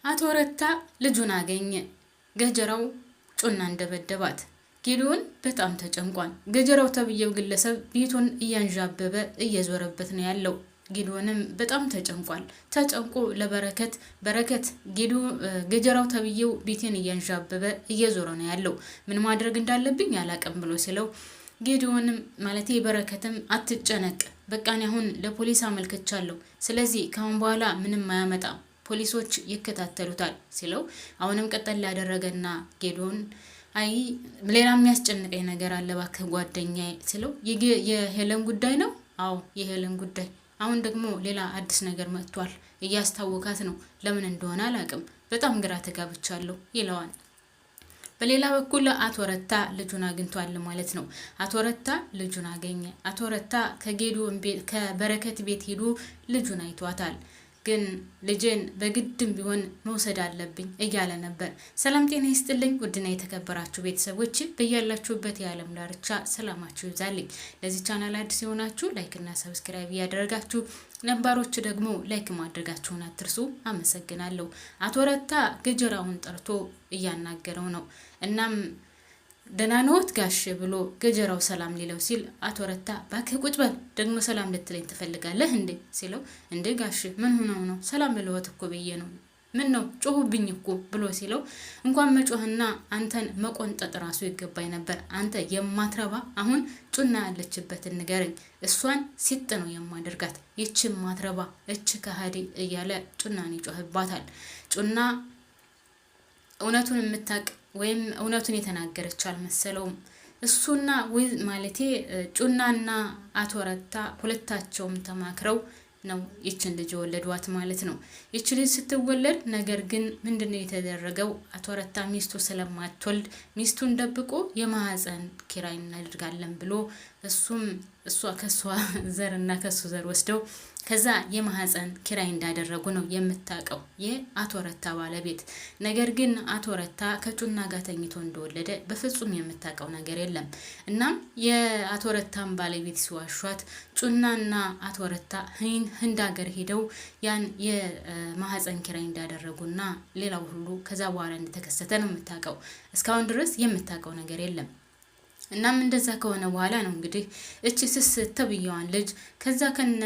አቶ ረታ ልጁን አገኘ። ገጀራው ጩና እንደበደባት። ጌዲዮን በጣም ተጨንቋል። ገጀራው ተብየው ግለሰብ ቤቱን እያንዣበበ እየዞረበት ነው ያለው። ጌዲዮንም በጣም ተጨንቋል። ተጨንቆ ለበረከት ገጀራው ተብየው ቤቴን እያንዣበበ እየዞረ ነው ያለው፣ ምን ማድረግ እንዳለብኝ አላቀም ብሎ ሲለው ጌዲዮንም ማለት በረከትም አትጨነቅ፣ በቃኝ አሁን ለፖሊስ አመልክቻለሁ፣ ስለዚህ ካሁን በኋላ ምንም አያመጣም፣ ፖሊሶች ይከታተሉታል ሲለው አሁንም ቀጠል ያደረገና ጌዲዮን አይ ሌላ የሚያስጨንቀኝ ነገር አለ እባክህ ጓደኛዬ ሲለው የሄለን ጉዳይ ነው። አዎ የሄለን ጉዳይ፣ አሁን ደግሞ ሌላ አዲስ ነገር መጥቷል፣ እያስታወካት ነው፣ ለምን እንደሆነ አላቅም፣ በጣም ግራ ተጋብቻለሁ ይለዋል። በሌላ በኩል አቶ ረታ ልጁን አግኝቷል ማለት ነው። አቶ ረታ ልጁን አገኘ። አቶ ረታ ከበረከት ቤት ሄዶ ልጁን አይቷታል። ግን ልጅን በግድም ቢሆን መውሰድ አለብኝ እያለ ነበር። ሰላም ጤና ይስጥልኝ ውድና የተከበራችሁ ቤተሰቦች በያላችሁበት የዓለም ዳርቻ ሰላማችሁ ይብዛልኝ። ለዚህ ቻናል አዲስ የሆናችሁ ላይክ እና ሰብስክራይብ እያደረጋችሁ ነባሮች ደግሞ ላይክ ማድረጋችሁን አትርሱ። አመሰግናለሁ። አቶ ረታ ገጀራውን ጠርቶ እያናገረው ነው። እናም ደህና ነዎት ጋሽ ብሎ ገጀራው ሰላም ሊለው ሲል አቶ ረታ ባክህ ቁጭ በል ደግሞ ሰላም ልትለኝ ትፈልጋለህ እንዴ ሲለው እንዴ ጋሽ ምን ሆነው ነው? ሰላም ልለዎት እኮ ብዬ ነው። ምን ነው ጮሁብኝ እኮ ብሎ ሲለው እንኳን መጮህና አንተን መቆንጠጥ ራሱ ይገባኝ ነበር። አንተ የማትረባ አሁን ጩና ያለችበትን ንገረኝ፣ እሷን ሲጥ ነው የማደርጋት፣ ይቺ ማትረባ እች ከሃዲ እያለ ጩናን ይጮህባታል። ጩና እውነቱን የምታውቅ ወይም እውነቱን የተናገረች አልመሰለውም። እሱና ማለቴ ጩናና አቶ ረታ ሁለታቸውም ተማክረው ነው ይችን ልጅ ወለዷት ማለት ነው። ይች ልጅ ስትወለድ ነገር ግን ምንድነው የተደረገው? አቶ ረታ ሚስቱ ስለማትወልድ ሚስቱን ደብቆ የማህፀን ኪራይ እናደርጋለን ብሎ እሷ ከሷ ዘርና ከሱ ዘር ወስደው ከዛ የማህፀን ኪራይ እንዳደረጉ ነው የምታውቀው የአቶ ረታ ባለቤት። ነገር ግን አቶ ረታ ከጩና ጋር ተኝቶ እንደወለደ በፍጹም የምታውቀው ነገር የለም። እናም የአቶ ረታን ባለቤት ሲዋሿት ጩናና አቶ ረታ ህንድ ሀገር ሄደው ያን የማህፀን ኪራይ እንዳደረጉና ሌላው ሁሉ ከዛ በኋላ እንደተከሰተ ነው የምታውቀው። እስካሁን ድረስ የምታውቀው ነገር የለም። እናም እንደዛ ከሆነ በኋላ ነው እንግዲህ እቺ ስስት ተብየዋን ልጅ ከዛ ከነ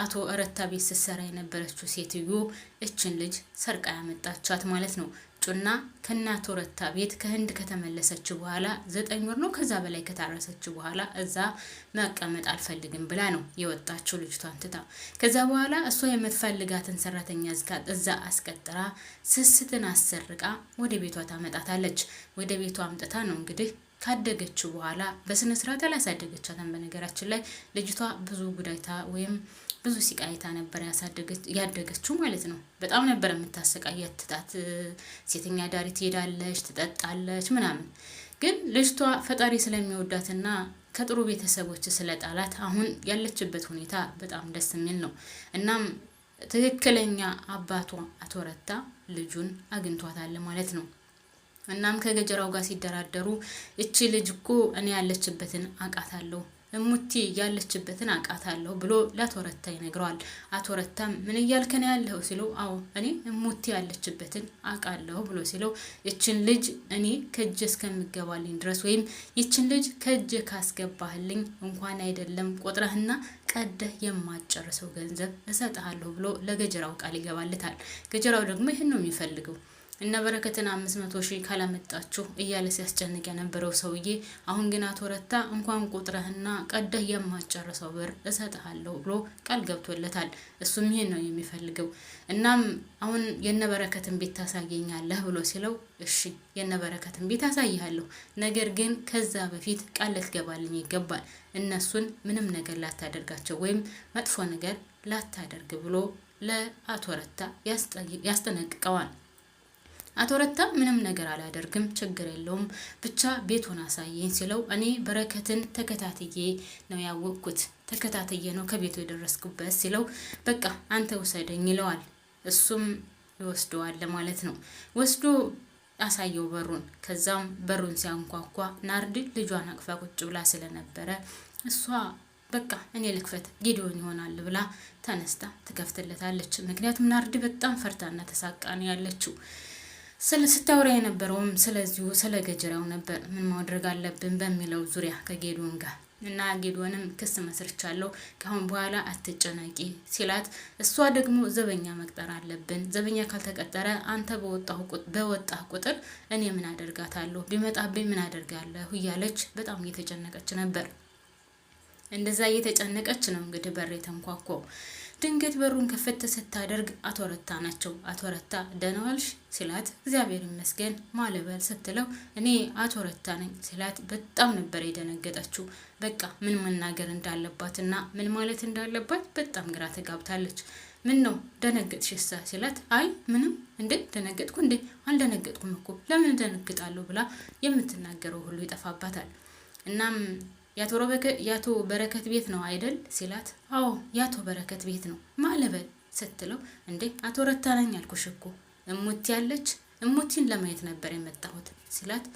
አቶ ረታ ቤት ስትሰራ የነበረችው ሴትዮ እችን ልጅ ሰርቃ ያመጣቻት ማለት ነው። ጩና ከናቶ ረታ ቤት ከህንድ ከተመለሰች በኋላ 9 ወር ነው ከዛ በላይ ከታረሰች በኋላ እዛ መቀመጥ አልፈልግም ብላ ነው የወጣችው ልጅቷን ትታ። ከዛ በኋላ እሷ የምትፈልጋትን ሰራተኛ እዛ አስቀጥራ ስስትን አሰርቃ ወደ ቤቷ ታመጣታለች። ወደ ቤቷ አምጥታ ነው እንግዲህ ካደገች በኋላ በስነ ስርዓት አላሳደገቻትም። በነገራችን ላይ ልጅቷ ብዙ ጉዳይታ ወይም ብዙ ሲቃይታ ነበር ያደገችው ማለት ነው። በጣም ነበር የምታሰቃያት። ትታት ሴተኛ ዳሪ ትሄዳለች፣ ትጠጣለች ምናምን። ግን ልጅቷ ፈጣሪ ስለሚወዳትና ከጥሩ ቤተሰቦች ስለጣላት አሁን ያለችበት ሁኔታ በጣም ደስ የሚል ነው። እናም ትክክለኛ አባቷ አቶ ረታ ልጁን አግኝቷታል ማለት ነው። እናም ከገጀራው ጋር ሲደራደሩ እቺ ልጅ እኮ እኔ ያለችበትን አቃታለሁ፣ እሙቲ ያለችበትን አቃታለሁ ብሎ ለአቶ ረታ ይነግረዋል። አቶ ረታም ምን እያልክ ነው ያለው ሲለው አዎ እኔ እሙቲ ያለችበትን አቃለሁ ብሎ ሲለው እችን ልጅ እኔ ከእጅ እስከምገባልኝ ድረስ ወይም ይችን ልጅ ከእጅ ካስገባህልኝ እንኳን አይደለም ቆጥረህና ቀደህ የማጨርሰው ገንዘብ እሰጥሃለሁ ብሎ ለገጀራው ቃል ይገባልታል። ገጀራው ደግሞ ይሄን ነው የሚፈልገው። እና በረከትን 500,000 ካላመጣችሁ እያለ ሲያስጨንቅ የነበረው ሰውዬ አሁን ግን አቶ ረታ እንኳን ቁጥረህና ቀደህ የማጨርሰው ብር እሰጥሃለሁ ብሎ ቃል ገብቶለታል። እሱም ይሄን ነው የሚፈልገው። እናም አሁን የነበረከትን ቤት ታሳየኛለህ ብሎ ሲለው እሺ የነበረከትን ቤት አሳይሃለሁ፣ ነገር ግን ከዛ በፊት ቃል ልትገባልኝ ይገባል፣ እነሱን ምንም ነገር ላታደርጋቸው ወይም መጥፎ ነገር ላታደርግ ብሎ ለአቶ ረታ ያስጠነቅቀዋል። አቶ ረታ ምንም ነገር አላደርግም፣ ችግር የለውም፣ ብቻ ቤቱን አሳየኝ ሲለው እኔ በረከትን ተከታትዬ ነው ያወቅኩት፣ ተከታትዬ ነው ከቤቱ የደረስኩበት ሲለው በቃ አንተ ውሰደኝ ይለዋል። እሱም ይወስደዋል ማለት ነው። ወስዶ አሳየው በሩን። ከዛም በሩን ሲያንኳኳ ናርዲ ልጇን አቅፋ ቁጭ ብላ ስለነበረ እሷ በቃ እኔ ልክፈት ጌዲዮን ይሆናል ብላ ተነስታ ትከፍትለታለች። ምክንያቱም ናርዲ በጣም ፈርታና ተሳቃኒ ያለችው ስታወራ የነበረውም ስለዚሁ ስለ ገጀራው ነበር። ምን ማድረግ አለብን በሚለው ዙሪያ ከጌዲዮን ጋር እና ጌዲዮንም ክስ መስርቻለሁ ከአሁን በኋላ አትጨነቂ ሲላት፣ እሷ ደግሞ ዘበኛ መቅጠር አለብን፣ ዘበኛ ካልተቀጠረ አንተ በወጣህ ቁጥር እኔ ምን አደርጋታለሁ፣ ቢመጣብኝ ምን አደርጋለሁ እያለች በጣም እየተጨነቀች ነበር። እንደዛ እየተጨነቀች ነው እንግዲህ በር የተንኳኳው። ድንገት በሩን ከፈት ስታደርግ አቶ ረታ ናቸው። አቶ ረታ ደህና ዋልሽ ሲላት፣ እግዚአብሔር ይመስገን ማለበል ስትለው፣ እኔ አቶ ረታ ነኝ ሲላት በጣም ነበር የደነገጠችው። በቃ ምን መናገር እንዳለባትና ምን ማለት እንዳለባት በጣም ግራ ተጋብታለች። ምን ነው ደነገጥሽሳ ሲላት፣ አይ ምንም። እንዴ ደነገጥኩ እንዴ? አልደነገጥኩም እኮ ለምን ደነግጣለሁ ብላ የምትናገረው ሁሉ ይጠፋባታል። እናም ያቶ በረከት ቤት ነው አይደል ሲላት፣ አዎ ያቶ በረከት ቤት ነው ማለበል ስትለው፣ እንዴ አቶ ረታ ነኝ አልኩሽ እኮ እሙቲ ያለች እሙቲን ለማየት ነበር የመጣሁት ሲላት፣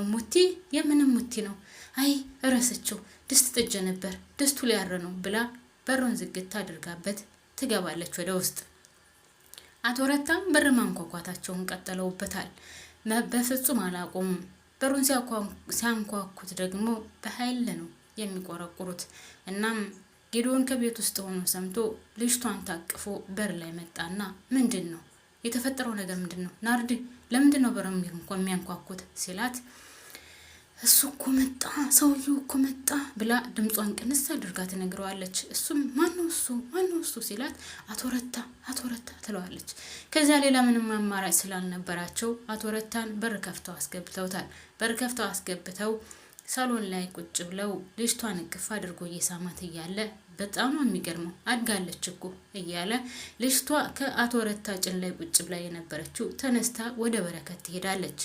እሙቲ የምን እሙቲ ነው? አይ እረስቸው ድስት ጥጄ ነበር ድስቱ ሊያረ ነው ብላ በሩን ዝግት አድርጋበት ትገባለች ወደ ውስጥ። አቶ ረታም በር ማንኳኳታቸውን ቀጥለውበታል። በፍጹም አላቆሙም። በሩን ሲያንኳኩት ደግሞ በኃይል ነው የሚቆረቁሩት። እናም ጌዲዮን ከቤት ውስጥ ሆኖ ሰምቶ ልጅቷን ታቅፎ በር ላይ መጣና፣ ምንድን ነው የተፈጠረው ነገር ምንድን ነው? ናርዲ ለምንድን ነው በር የሚያንኳኩት ሲላት፣ እሱ እኮ መጣ ሰውዬው እኮ መጣ ብላ ድምጿን ቅንስ አድርጋ ትነግረዋለች። እሱም ማነው እሱ ሲላት፣ አቶ ረታ ትለዋለች። ከዚያ ሌላ ምንም አማራጭ ስላልነበራቸው አቶ ረታን በር ከፍተው አስገብተውታል። በር ከፍተው አስገብተው ሳሎን ላይ ቁጭ ብለው ልጅቷን እቅፍ አድርጎ እየሳማት እያለ፣ በጣም ነው የሚገርመው አድጋለች እኮ እያለ ልጅቷ ከአቶ ረታ ጭን ላይ ቁጭ ብላ የነበረችው ተነስታ ወደ በረከት ትሄዳለች።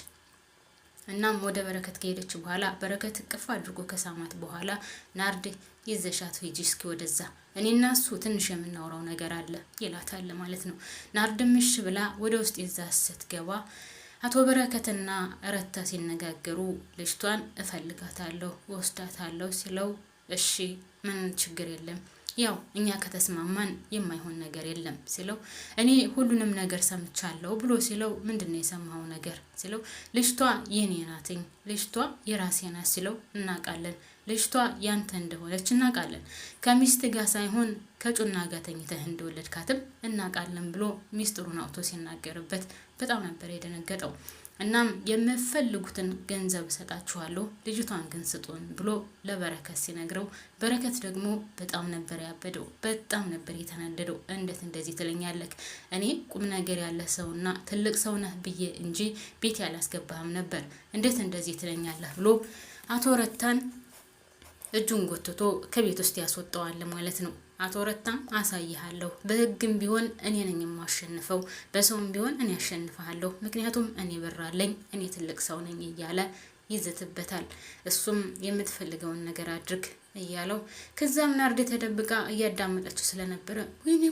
እናም ወደ በረከት ከሄደች በኋላ በረከት እቅፍ አድርጎ ከሳማት በኋላ፣ ናርዲ ይዘሻት ሂጂ እስኪ ወደዛ እኔና እሱ ትንሽ የምናወራው ነገር አለ ይላታል ማለት ነው። ናርድም እሺ ብላ ወደ ውስጥ ይዛ ስትገባ አቶ በረከትና ረታ ሲነጋገሩ፣ ልጅቷን እፈልጋታለሁ ወስዳታለሁ ሲለው፣ እሺ ምን ችግር የለም ያው እኛ ከተስማማን የማይሆን ነገር የለም ሲለው፣ እኔ ሁሉንም ነገር ሰምቻለሁ ብሎ ሲለው፣ ምንድነው የሰማው ነገር ሲለው፣ ልጅቷ የኔ ናትኝ ልጅቷ የራሴ ናት ሲለው፣ እናውቃለን ልጅቷ ያንተ እንደሆነች እናውቃለን፣ ከሚስት ጋር ሳይሆን ከጩና ጋር ተኝተህ እንደወለድካትም እናውቃለን ብሎ ሚስጥሩን አውጥቶ ሲናገርበት በጣም ነበር የደነገጠው። እናም የምፈልጉትን ገንዘብ ሰጣችኋለሁ ልጅቷን ግን ስጡን ብሎ ለበረከት ሲነግረው፣ በረከት ደግሞ በጣም ነበር ያበደው፣ በጣም ነበር የተናደደው። እንዴት እንደዚህ ትለኛለህ? እኔ ቁም ነገር ያለ ሰውና ትልቅ ሰው ነህ ብዬ እንጂ ቤት ያላስገባህም ነበር፣ እንዴት እንደዚህ ትለኛለህ ብሎ አቶ ረታን እጁን ጎትቶ ከቤት ውስጥ ያስወጣዋል ማለት ነው። አቶ ረታም አሳይሃለሁ፣ በህግም ቢሆን እኔ ነኝ የማሸንፈው፣ በሰውም ቢሆን እኔ አሸንፈሃለሁ፣ ምክንያቱም እኔ ብራለኝ፣ እኔ ትልቅ ሰው ነኝ እያለ ይዝትበታል። እሱም የምትፈልገውን ነገር አድርግ እያለው፣ ከዛም ናርዲ ተደብቃ እያዳመጠችው ስለነበረ፣ ወይኔ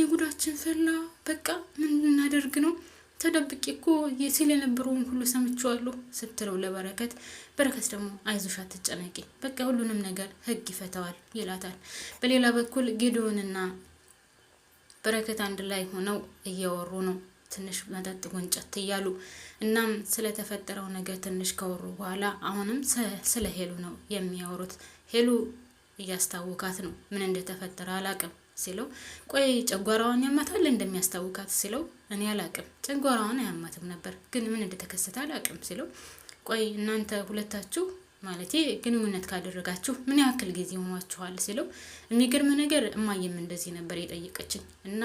ጉዳችን ፈላ በቃ ምን እናደርግ ነው? ተደብቄ እኮ ሲል የነበረውን ሁሉ ሰምቼዋለሁ ስትለው ለበረከት፣ በረከት ደግሞ አይዞሽ አትጨነቂ፣ በቃ ሁሉንም ነገር ህግ ይፈታዋል ይላታል። በሌላ በኩል ጌዲዮንና በረከት አንድ ላይ ሆነው እያወሩ ነው፣ ትንሽ መጠጥ ጎንጨት እያሉ። እናም ስለተፈጠረው ነገር ትንሽ ከወሩ በኋላ አሁንም ስለ ሄሉ ነው የሚያወሩት። ሄሉ እያስታወካት ነው፣ ምን እንደተፈጠረ አላቅም ሲለው፣ ቆይ ጨጓራዋን ያማታል እንደሚያስታውካት ሲለው፣ እኔ አላቅም ጨጓራዋን አያማትም ነበር ግን ምን እንደተከሰተ አላቅም ሲለው፣ ቆይ እናንተ ሁለታችሁ ማለቴ ግንኙነት ካደረጋችሁ ምን ያክል ጊዜ ሆኗችኋል ሲለው፣ የሚገርም ነገር እማየም እንደዚህ ነበር የጠየቀችኝ እና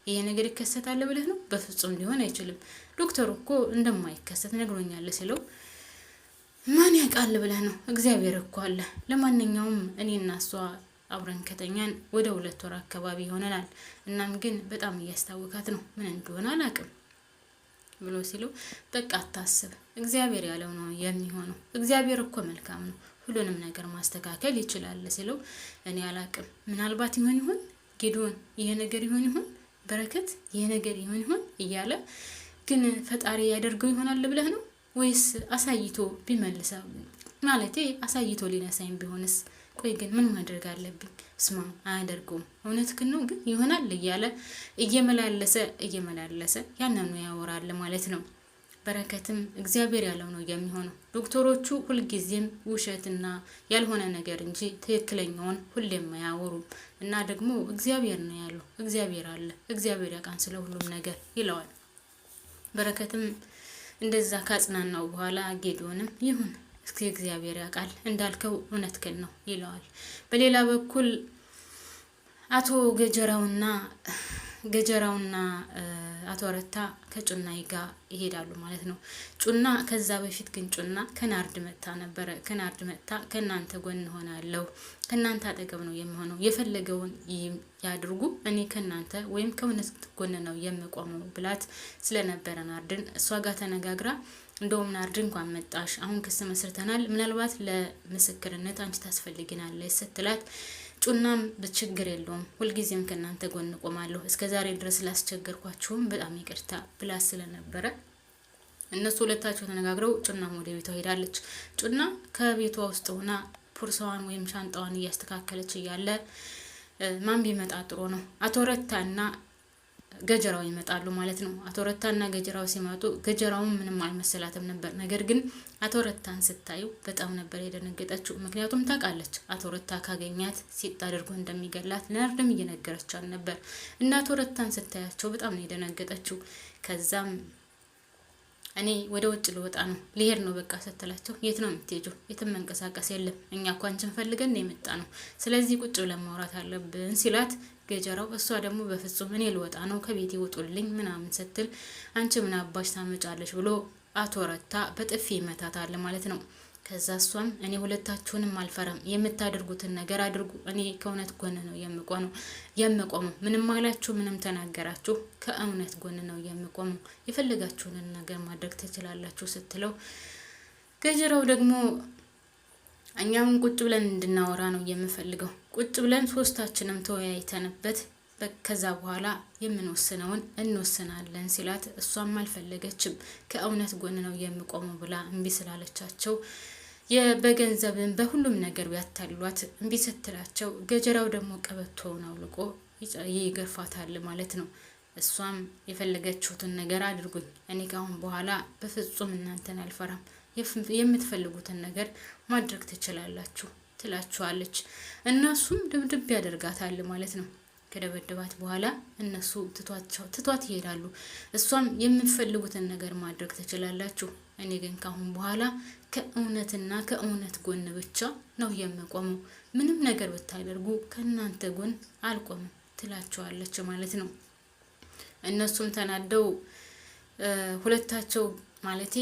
ይሄ ነገር ይከሰታል ብለህ ነው? በፍጹም ሊሆን አይችልም፣ ዶክተሩ እኮ እንደማይከሰት ነግሮኛል ሲለው፣ ማን ያውቃል ብለህ ነው? እግዚአብሔር እኮ አለ። ለማንኛውም እኔና እሷ አብረን ከተኛን ወደ 2 ወር አካባቢ ይሆነናል። እናም ግን በጣም እያስታወካት ነው፣ ምን እንደሆነ አላውቅም ብሎ ሲለው፣ በቃ አታስብ፣ እግዚአብሔር ያለው ነው የሚሆነው። እግዚአብሔር እኮ መልካም ነው፣ ሁሉንም ነገር ማስተካከል ይችላል ሲለው፣ እኔ አላውቅም፣ ምናልባት ይሆን ጌዲዮን ይሄ ነገር ይሆን በረከት ይሄ ነገር ይሆን እያለ ግን ፈጣሪ ያደርገው ይሆናል ብለህ ነው ወይስ አሳይቶ ቢመልሰው ማለቴ አሳይቶ ሊነሳኝ ቢሆንስ ቆይ ግን ምን ማድረግ አለብኝ? ስማ አያደርገውም፣ እውነትህን ነው ግን ይሆናል እያለ እየመላለሰ ያንኑ ያወራል ማለት ነው። በረከትም እግዚአብሔር ያለው ነው የሚሆነው። ዶክተሮቹ ሁልጊዜም ውሸትና ያልሆነ ነገር እንጂ ትክክለኛውን ሁሌም አያወሩም። እና ደግሞ እግዚአብሔር ነው ያለው፣ እግዚአብሔር አለ፣ እግዚአብሔር ያውቃል ስለ ሁሉም ነገር ይለዋል። በረከትም እንደዛ ካጽናናው በኋላ ጌዲዮንም ይሁን እስኪ እግዚአብሔር ያውቃል እንዳልከው እውነትህን ነው ይለዋል። በሌላ በኩል አቶ ገጀራውና አቶ ረታ ከጩናይ ጋር ይሄዳሉ ማለት ነው። ጩና ከዛ በፊት ግን ጩና ከናርድ መጣ ነበረ። ከናርድ መጣ ከናንተ ጎን ሆናለሁ፣ ከናንተ አጠገብ ነው የሚሆነው፣ የፈለገውን ያድርጉ፣ እኔ ከናንተ ወይም ከእውነት ጎን ነው የምቆመው ብላት ስለነበረ ናርድን እሷ ጋር ተነጋግራ እንደውም ናርድ እንኳን መጣሽ፣ አሁን ክስ መስርተናል፣ ምናልባት ለምስክርነት አንቺ ታስፈልጊናለሽ ስትላት ጩናም በችግር የለውም ሁልጊዜም ከናንተ ጎን ቆማለሁ፣ እስከዛሬ ድረስ ላስቸገርኳችሁም በጣም ይቅርታ ብላ ስለነበረ እነሱ ሁለታቸው ተነጋግረው ጩናም ወደ ቤቷ ሄዳለች። ጩና ከቤቷ ውስጥ ሆና ፖርሳዋን ወይም ሻንጣዋን እያስተካከለች እያለ ማን ቢመጣ ጥሩ ነው? አቶ ረታና ገጀራው ይመጣሉ ማለት ነው። አቶ ረታና ገጀራው ሲመጡ ገጀራው ምንም አልመሰላትም ነበር። ነገር ግን አቶ ረታን ስታዩ በጣም ነበር የደነገጠችው። ምክንያቱም ታውቃለች አቶ ረታ ካገኛት ሲጥ አድርጎ እንደሚገላት ናርድም እየነገረቻት ነበር። እና አቶ ረታን ስታያቸው በጣም ነው የደነገጠችው። ከዛም እኔ ወደ ውጭ ልወጣ ነው ልሄድ ነው በቃ ስትላቸው የት ነው የምትሄጂው? የትም መንቀሳቀስ የለም እኛ እኮ አንቺን ፈልገን የመጣ ነው፣ ስለዚህ ቁጭ ብለን ማውራት አለብን ሲላት ገጀራው እሷ ደግሞ በፍጹም እኔ ልወጣ ነው ከቤት ይወጡልኝ ምናምን ስትል አንቺ ምን አባሽ ታመጫለሽ ብሎ አቶ ረታ በጥፊ ይመታታል ማለት ነው። ከዛ እሷም እኔ ሁለታችሁንም አልፈራም፣ የምታደርጉትን ነገር አድርጉ፣ እኔ ከእውነት ጎን ነው የምቆመው፣ ምንም አላችሁ ምንም ተናገራችሁ ከእውነት ጎን ነው የምቆመው፣ የፈለጋችሁንን ነገር ማድረግ ትችላላችሁ ስትለው ገጀራው ደግሞ እኛም ቁጭ ብለን እንድናወራ ነው የምፈልገው፣ ቁጭ ብለን ሶስታችንም ተወያይተንበት ከዛ በኋላ የምንወስነውን እንወስናለን ሲላት እሷም አልፈለገችም፣ ከእውነት ጎን ነው የምቆመው ብላ እምቢ ስላለቻቸው በገንዘብን በሁሉም ነገር ቢያታሏት እምቢ ስትላቸው ገጀራው ደግሞ ቀበቶውን አውልቆ ይገርፋታል ማለት ነው። እሷም የፈለገችሁትን ነገር አድርጉኝ፣ እኔ ካሁን በኋላ በፍጹም እናንተን አልፈራም፣ የምትፈልጉትን ነገር ማድረግ ትችላላችሁ ትላችኋለች። እነሱም ድብድብ ያደርጋታል ማለት ነው። ከደበደባት በኋላ እነሱ ትቷት ይሄዳሉ። እሷም የምትፈልጉትን ነገር ማድረግ ትችላላችሁ፣ እኔ ግን ካሁን በኋላ ከእውነትና ከእውነት ጎን ብቻ ነው የምቆመው፣ ምንም ነገር ብታደርጉ ከእናንተ ጎን አልቆምም ትላችኋለች ማለት ነው። እነሱም ተናደው ሁለታቸው ማለቴ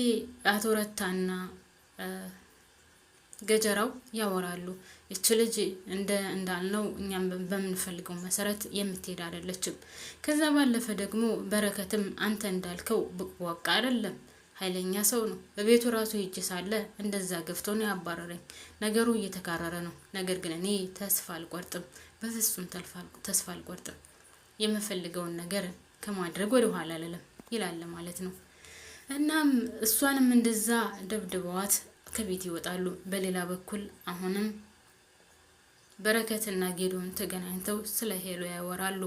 አቶ ረታና ገጀራው ያወራሉ። እቺ ልጅ እንዳልነው እኛም በምንፈልገው መሰረት የምትሄድ አይደለችም። ከዛ ባለፈ ደግሞ በረከትም አንተ እንዳልከው ብቅዋቃ አይደለም፣ ኃይለኛ ሰው ነው። በቤቱ ራሱ ሂጅ ሳለ እንደዛ ገፍቶ ነው ያባረረኝ። ነገሩ እየተካረረ ነው። ነገር ግን እኔ ተስፋ አልቆርጥም፣ በፍጹም ተስፋ አልቆርጥም። የምፈልገውን ነገር ከማድረግ ወደ ኋላ አልልም ይላል ማለት ነው። እናም እሷንም እንደዛ ደብድበዋት ከቤት ይወጣሉ። በሌላ በኩል አሁንም በረከትና ጌዶን ተገናኝተው ስለ ሄሎ ያወራሉ።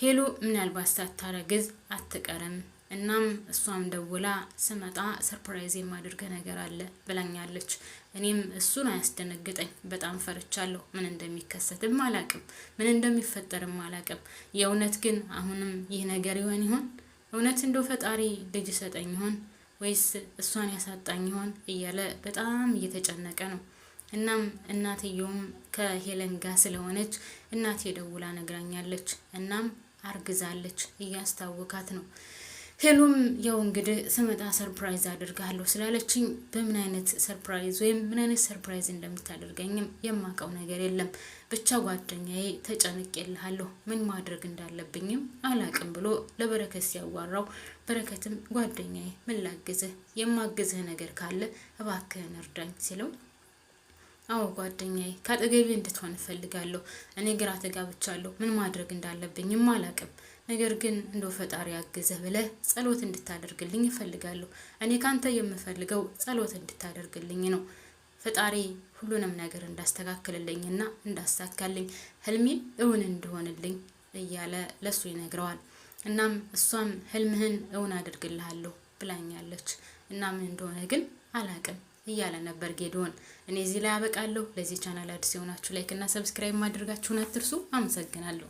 ሄሎ ምናልባት ሳታረግዝ አትቀርም፣ እናም እሷም ደውላ ስመጣ ሰርፕራይዝ የማድረግ ነገር አለ ብላኛለች። እኔም እሱን አያስደነግጠኝ፣ በጣም ፈርቻለሁ። ምን እንደሚከሰትም አላቅም፣ ምን እንደሚፈጠርም አላቅም። የእውነት ግን አሁንም ይህ ነገር ይሆን? እውነት እንደው ፈጣሪ ልጅ ሰጠኝ ይሆን ወይስ እሷን ያሳጣኝ ይሆን እያለ በጣም እየተጨነቀ ነው። እናም እናትየውም ከሄለን ጋር ስለሆነች እናቴ ደውላ ነግራኛለች። እናም አርግዛለች እያስታወካት ነው። ሄሎም ያው እንግዲህ ስመጣ ሰርፕራይዝ አድርጋለሁ ስላለችኝ በምን አይነት ሰርፕራይዝ ወይም ምን አይነት ሰርፕራይዝ እንደምታደርገኝም የማውቀው ነገር የለም። ብቻ ጓደኛዬ ተጨንቄልሃለሁ፣ ምን ማድረግ እንዳለብኝም አላቅም ብሎ ለበረከት ሲያዋራው፣ በረከትም ጓደኛዬ ምን ላግዝህ፣ የማግዝህ ነገር ካለ እባክህን እርዳኝ ሲለው፣ አዎ ጓደኛዬ ካጠገቤ እንድትሆን እፈልጋለሁ። እኔ ግራ ተጋብቻለሁ፣ ምን ማድረግ እንዳለብኝም አላቅም። ነገር ግን እንደው ፈጣሪ ያግዘህ ብለህ ጸሎት እንድታደርግልኝ እፈልጋለሁ። እኔ ካንተ የምፈልገው ጸሎት እንድታደርግልኝ ነው። ፈጣሪ ሁሉንም ነገር እንዳስተካክልልኝና እንዳሳካልኝ ህልሜን እውን እንደሆንልኝ እያለ ለሱ ይነግረዋል። እናም እሷም ህልምህን እውን አድርግልሃለሁ ብላኛለች እና ምን እንደሆነ ግን አላቅም እያለ ነበር ጌዲዮን። እኔ እዚህ ላይ አበቃለሁ። ለዚህ ቻናል አዲስ የሆናችሁ ላይክ እና ሰብስክራይብ ማድረጋችሁን አትርሱ። አመሰግናለሁ።